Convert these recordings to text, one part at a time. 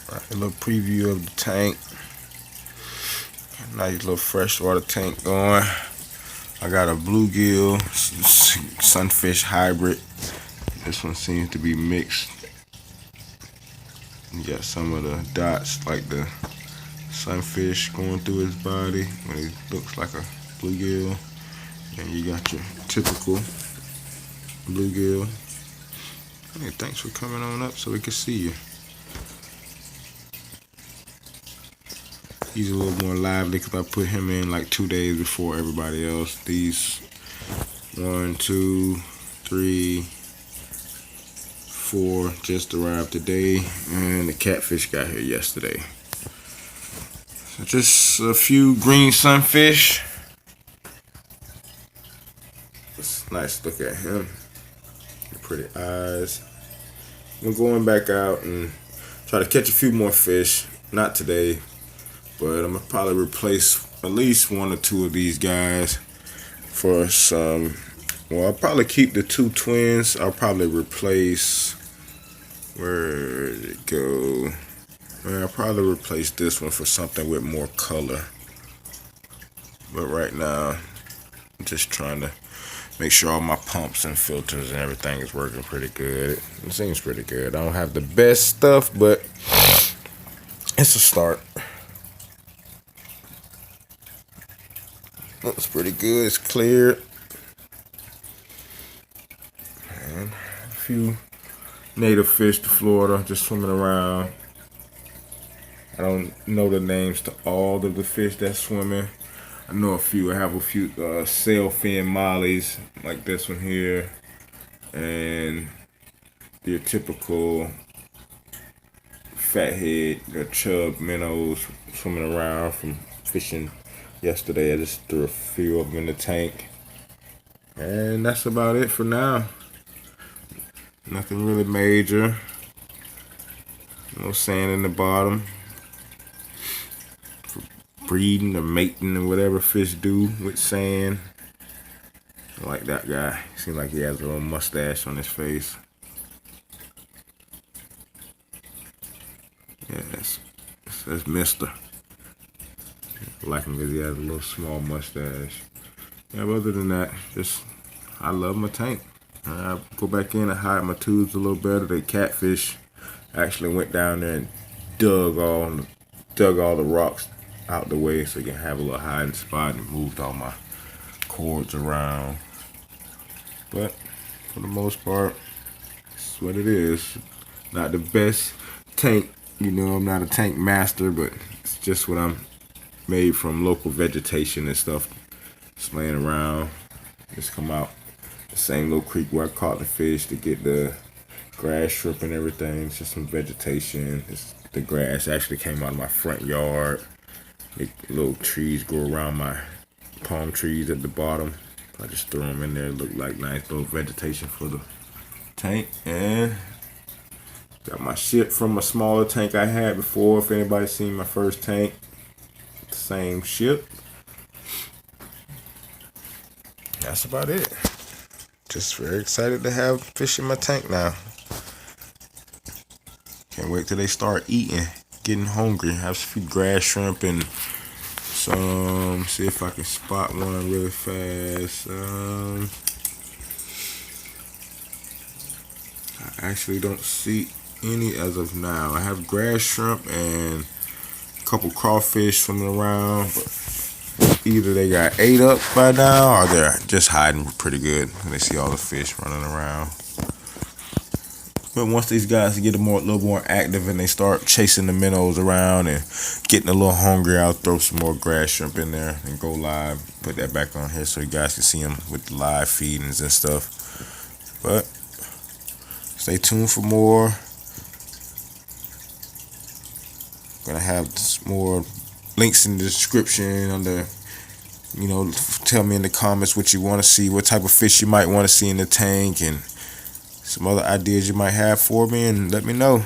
A little preview of the tank. Nice little freshwater tank going. I got a bluegill sunfish hybrid. This one seems to be mixed. You got some of the dots like the sunfish going through his body when he looks like a bluegill. And you got your typical bluegill. Hey, thanks for coming on up so we can see you. He's a little more lively because I put him in like 2 days before everybody else. These 1, 2, 3, 4 just arrived today, and the catfish got here yesterday. So just a few green sunfish. It's nice to look at him. Pretty eyes. I'm going back out and try to catch a few more fish. Not today. But I'm gonna probably replace at least 1 or 2 of these guys for some. Well, I'll probably keep the 2 twins. I'll probably replace. Where did it go? Well, I'll probably replace this one for something with more color. But right now, I'm just trying to make sure all my pumps and filters and everything is working pretty good. It seems pretty good. I don't have the best stuff, but it's a start. Looks pretty good. It's cleared. And a few native fish to Florida just swimming around. I don't know the names to all of the fish that's swimming. I know a few. I have a few sailfin mollies like this one here, and your typical fathead, the chub minnows swimming around from fishing yesterday. I just threw a few of them in the tank, and that's about it for now. Nothing really major. No sand in the bottom. For breeding or mating or whatever fish do with sand. I like that guy. Seems like he has a little mustache on his face. Yes, that's Mister. I like him because he has a little small mustache. Yeah, but other than that, just I love my tank. I go back in and hide my tubes a little better. The catfish actually went down there and dug all the rocks out the way so you can have a little hiding spot, and moved all my cords around. But for the most part, it's what it is. Not the best tank, you know, I'm not a tank master, but it's just what I'm made from local vegetation and stuff. Just laying around. Just come out the same little creek where I caught the fish to get the grass shrimp and everything. It's just some vegetation. The grass actually came out of my front yard. The little trees grow around my palm trees at the bottom. I just threw them in there. It looked like nice little vegetation for the tank. And got my ship from a smaller tank I had before. If anybody's seen my first tank, same ship. That's about it. Just very excited to have fish in my tank now. Can't wait till they start eating, getting hungry. Have a few grass shrimp and some. See if I can spot one really fast. I actually don't see any as of now. I have grass shrimp and a couple crawfish swimming around, but either they got ate up by now or they're just hiding pretty good when they see all the fish running around. But once these guys get little more active and they start chasing the minnows around and getting a little hungry, I'll throw some more grass shrimp in there and go live. Put that back on here so you guys can see them with the live feedings and stuff. But stay tuned for more. Gonna have more links in the description under. You know, tell me in the comments what you want to see, what type of fish you might want to see in the tank, and some other ideas you might have for me, and let me know.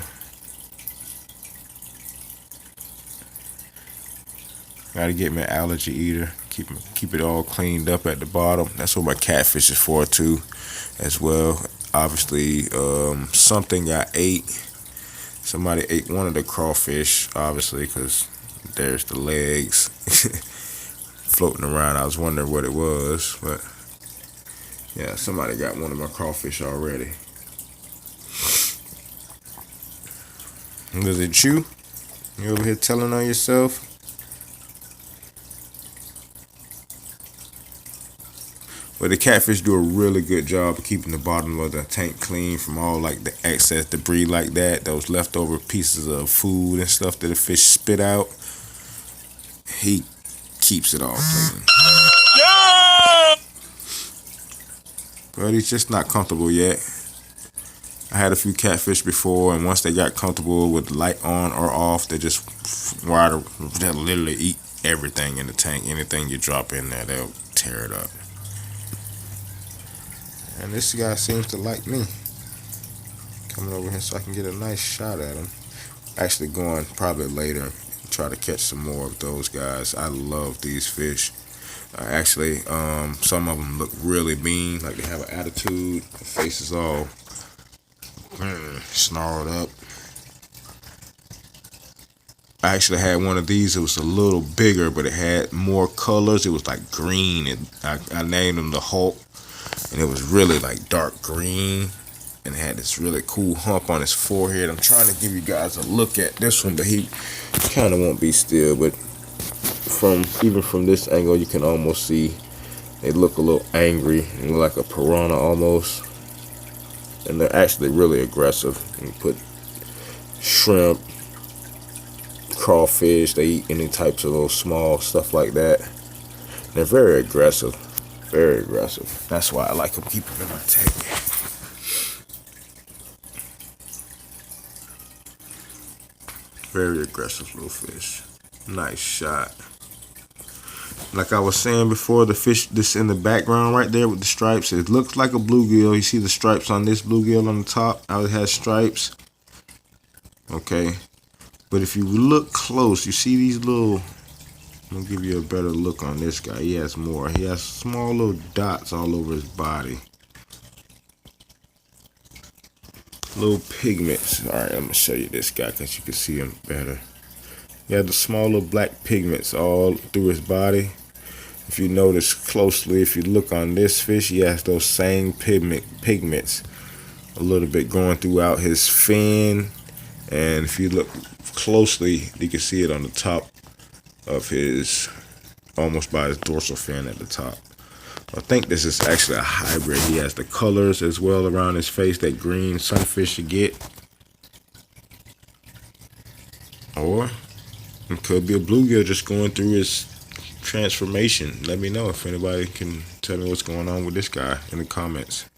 Gotta get me an allergy eater. Keep it all cleaned up at the bottom. That's what my catfish is for too, as well. Obviously, something got ate Somebody ate one of the crawfish, obviously, because there's the legs floating around. I was wondering what it was, but yeah, somebody got one of my crawfish already. Was it you? You over here telling on yourself? But the catfish do a really good job of keeping the bottom of the tank clean from all like the excess debris like that, those leftover pieces of food and stuff that the fish spit out. He keeps it all clean. But he's just not comfortable yet. I had a few catfish before, and once they got comfortable with the light on or off, they just they'll literally eat everything in the tank. Anything you drop in there, they'll tear it up. And this guy seems to like me. Coming over here so I can get a nice shot at him. Actually going probably later and try to catch some more of those guys. I love these fish. Actually, some of them look really mean, like they have an attitude. The face is all snarled up. I actually had one of these. It was a little bigger, but it had more colors. It was like green, and I named him the Hulk. And it was really like dark green, and had this really cool hump on his forehead. I'm trying to give you guys a look at this one, but he kind of won't be still. But even from this angle, you can almost see they look a little angry and look like a piranha almost. And they're actually really aggressive. You put shrimp, crawfish, they eat any types of little small stuff like that. They're very aggressive. Very aggressive. That's why I like them, keep them in my tank. Very aggressive little fish. Nice shot. Like I was saying before, the fish that's in the background right there with the stripes, it looks like a bluegill. You see the stripes on this bluegill on the top? How it has stripes. Okay. But if you look close, you see these little... I'm going to give you a better look on this guy. He has more. He has small little dots all over his body. Little pigments. Alright, I'm going to show you this guy because you can see him better. He has the small little black pigments all through his body. If you notice closely, if you look on this fish, he has those same pigments a little bit going throughout his fin. And if you look closely, you can see it on the top of his, almost by his dorsal fin at the top. I think this is actually a hybrid. He has the colors as well around his face that green sunfish should get. Or it could be a bluegill just going through his transformation. Let me know if anybody can tell me what's going on with this guy in the comments.